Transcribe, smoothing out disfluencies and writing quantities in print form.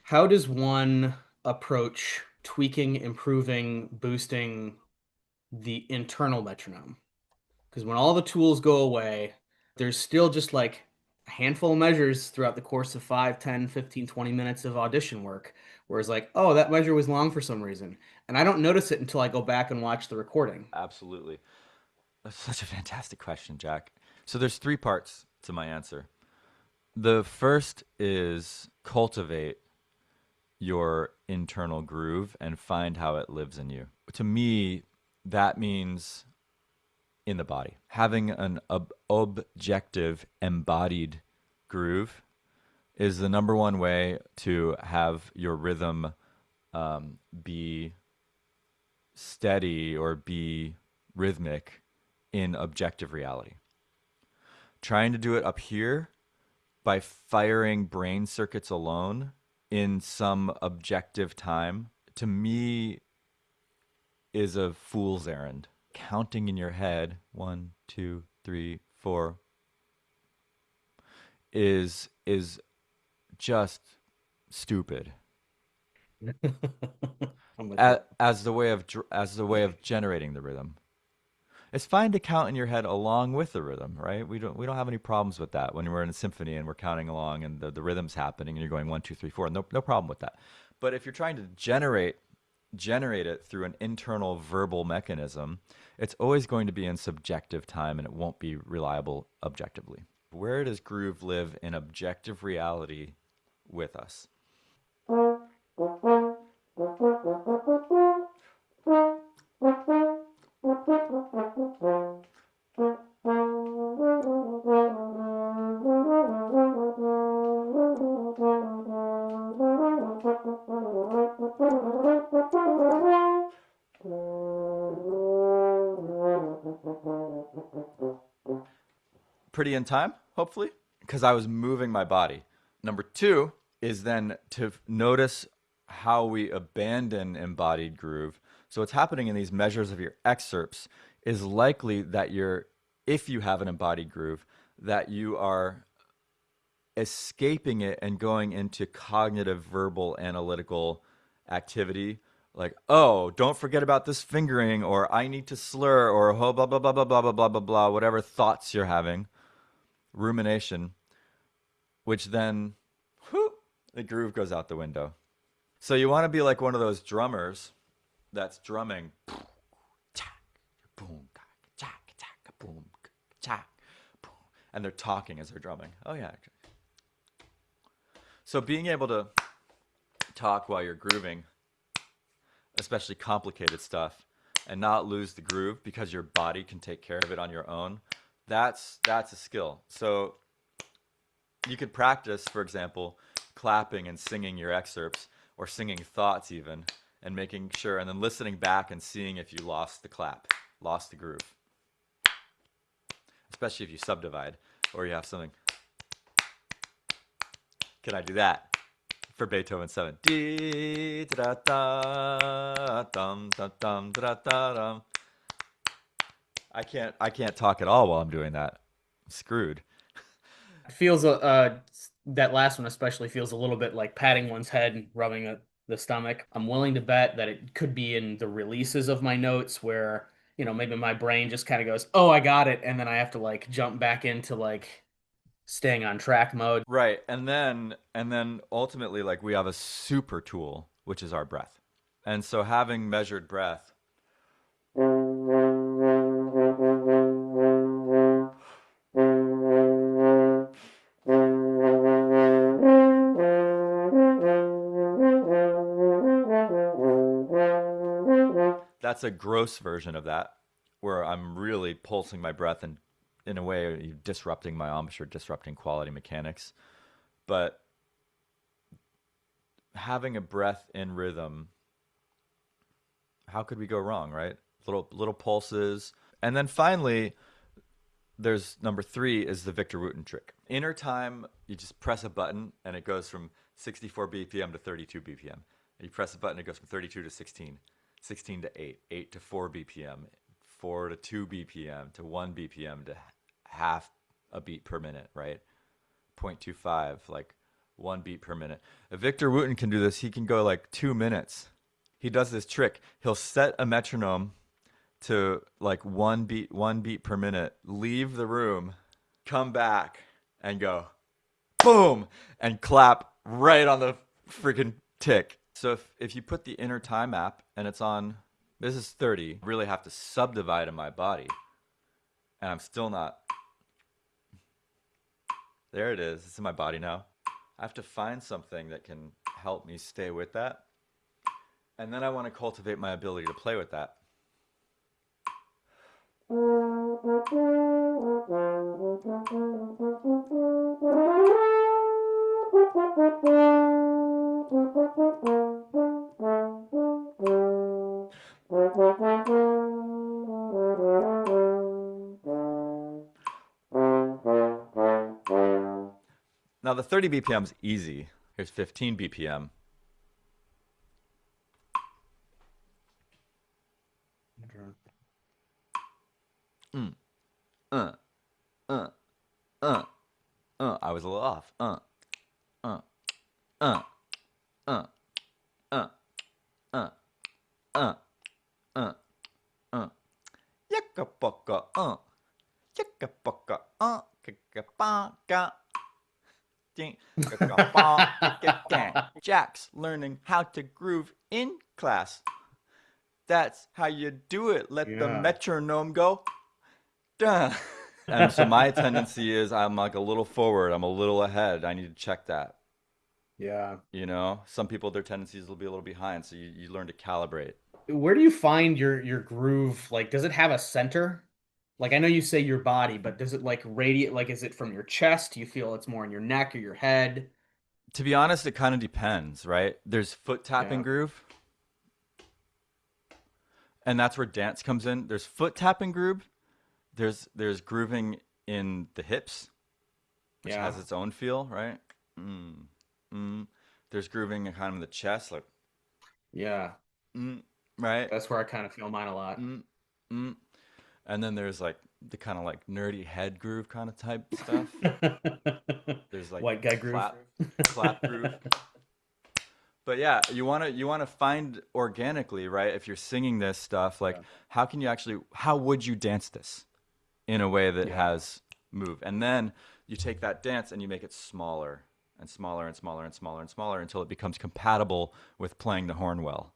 How does one approach tweaking, improving, boosting the internal metronome? Because when all the tools go away, there's still just like a handful of measures throughout the course of 5, 10, 15, 20 minutes of audition work, where it's like, oh, that measure was long for some reason. And I don't notice it until I go back and watch the recording. Absolutely. That's such a fantastic question, Jack. So there's three parts to my answer. The first is cultivate your internal groove and find how it lives in you. To me, that means in the body. Having an objective embodied groove is the number one way to have your rhythm be steady or be rhythmic in objective reality. Trying to do it up here by firing brain circuits alone in some objective time, to me, is a fool's errand. Counting in your head, 1, 2, 3, 4, is just stupid I'm with you. as the way of generating the rhythm. It's fine to count in your head along with the rhythm, right? We don't have any problems with that when we're in a symphony and we're counting along and the rhythm's happening and you're going 1, 2, 3, 4. No problem with that. But if you're trying to generate it through an internal verbal mechanism, it's always going to be in subjective time and it won't be reliable objectively. Where does groove live in objective reality with us? Pretty in time, hopefully, because I was moving my body. Number two is then to notice how we abandon embodied groove. So what's happening in these measures of your excerpts is likely that if you have an embodied groove, that you are escaping it and going into cognitive, verbal, analytical activity. Like, oh, don't forget about this fingering, or I need to slur, or oh, blah, blah, blah, blah, blah, blah, blah, blah, blah, whatever thoughts you're having, rumination, which then, whoop, the groove goes out the window. So you want to be like one of those drummers that's drumming, boom, boom, boom, and they're talking as they're drumming. Oh yeah. So being able to talk while you're grooving, especially complicated stuff, and not lose the groove because your body can take care of it on your own, that's a skill. So you could practice, for example, clapping and singing your excerpts or singing thoughts even, and making sure, and then listening back and seeing if you lost the clap, lost the groove, especially if you subdivide or you have something. Can I do that for Beethoven 7? Dee, da, da, dum, da, dum, da, da, dum. I can't talk at all while I'm doing that. I'm screwed. It feels that last one especially feels a little bit like patting one's head and rubbing the stomach. I'm willing to bet that it could be in the releases of my notes where, maybe my brain just kind of goes, "Oh, I got it," and then I have to like jump back into like staying on track mode. Right. And then ultimately like we have a super tool, which is our breath. And so having measured breath, that's a gross version of that, where I'm really pulsing my breath and in a way disrupting my embouchure, disrupting quality mechanics. But having a breath in rhythm, how could we go wrong, right? Little pulses. And then finally, there's number three is the Victor Wooten trick. Inner time, you just press a button and it goes from 64 BPM to 32 BPM. You press a button, it goes from 32 to 16, 16 to 8, 8 to 4 BPM, 4 to 2 BPM, to 1 BPM, to half a beat per minute, right? 0.25, like 1 beat per minute. If Victor Wooten can do this, he can go like 2 minutes. He does this trick. He'll set a metronome to like 1 beat per minute, leave the room, come back, and go boom and clap right on the freaking tick. So if you put the inner time app and it's on, this is 30, I really have to subdivide in my body. And I'm still not. There it is. It's in my body now. I have to find something that can help me stay with that. And then I want to cultivate my ability to play with that. Now the 30 BPM is easy. Here's 15 BPM. Mm, uh, uh, uh, I was a little off. Uh, uh, uh, uh, uh, uh, uh, Yaka paka, yaka paka, kaka paka. Jack's learning how to groove in class. That's how you do it. Let the Yeah. metronome go. Duh. And so my tendency is I'm like a little forward. I'm a little ahead. I need to check that. Yeah. You know, some people, their tendencies will be a little behind. So you learn to calibrate. Where do you find your groove? Like, does it have a center? Like, I know you say your body, but does it like radiate? Like, is it from your chest? Do you feel it's more in your neck or your head? To be honest, it kind of depends, right? There's foot tapping Yeah. groove, and that's where dance comes in. There's foot tapping groove. There's grooving in the hips, which Yeah. has its own feel, right? Mm, mm. There's grooving kind of in the chest, like Yeah. mm, right, That's where I kind of feel mine a lot. mm, mm. And then there's like the kind of like nerdy head groove kind of type stuff. There's like White guy groove. clap groove. But yeah, you want to find organically, right? If you're singing this stuff, like Yeah. how would you dance this in a way that Yeah. has move? And then you take that dance and you make it smaller and smaller and smaller and smaller and smaller until it becomes compatible with playing the horn well.